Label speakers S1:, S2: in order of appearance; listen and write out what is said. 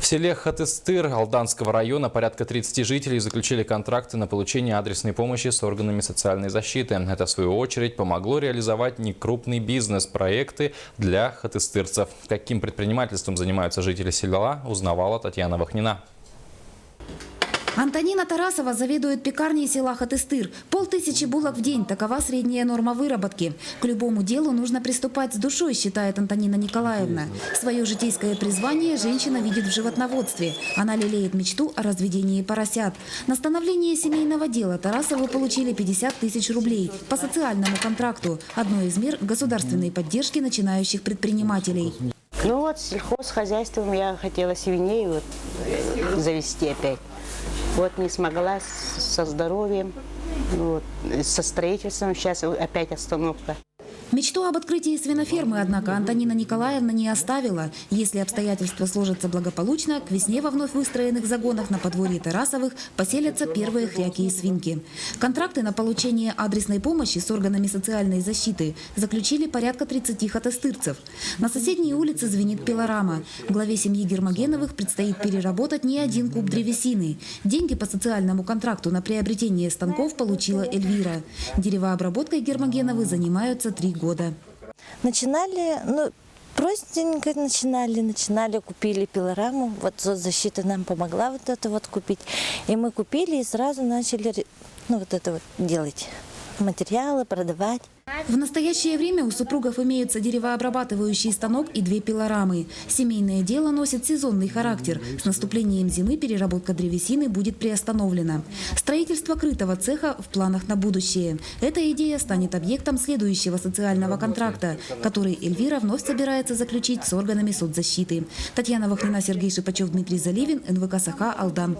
S1: В селе Хатыстыр Алданского района порядка 30 жителей заключили контракты на получение адресной помощи с органами социальной защиты. Это, в свою очередь, помогло реализовать некрупный бизнес-проекты для хатыстырцев. Каким предпринимательством занимаются жители села, узнавала Татьяна Вахнина.
S2: Антонина Тарасова заведует пекарней села Хатыстыр. 500 булок в день – такова средняя норма выработки. К любому делу нужно приступать с душой, считает Антонина Николаевна. Свое житейское призвание женщина видит в животноводстве. Она лелеет мечту о разведении поросят. На становление семейного дела Тарасовы получили 50 тысяч рублей по социальному контракту. Одно из мер государственной поддержки начинающих предпринимателей.
S3: Ну вот, сельхозхозяйством я хотела свиней завести опять. Вот не смогла со здоровьем, со строительством, сейчас опять остановка.
S2: Мечту об открытии свинофермы, однако, Антонина Николаевна не оставила. Если обстоятельства сложатся благополучно, к весне во вновь выстроенных загонах на подворье Тарасовых поселятся первые хряки и свинки. Контракты на получение адресной помощи с органами социальной защиты заключили порядка 30 хатыстырцев. На соседней улице звенит пилорама. Главе семьи Гермогеновых предстоит переработать не один куб древесины. Деньги по социальному контракту на приобретение станков получила Эльвира. Деревообработкой Гермогеновы занимаются 3 года.
S4: Начинали, простенько начинали, купили пилораму, вот соцзащита нам помогла вот это вот купить, и мы купили и сразу начали вот это вот делать, материалы продавать.
S2: В настоящее время у супругов имеются деревообрабатывающий станок и 2 пилорамы. Семейное дело носит сезонный характер. С наступлением зимы переработка древесины будет приостановлена. Строительство крытого цеха в планах на будущее. Эта идея станет объектом следующего социального контракта, который Эльвира вновь собирается заключить с органами соцзащиты. Татьяна Вахнина, Сергей Шипачев, Дмитрий Заливин, НВК Саха, Алдан.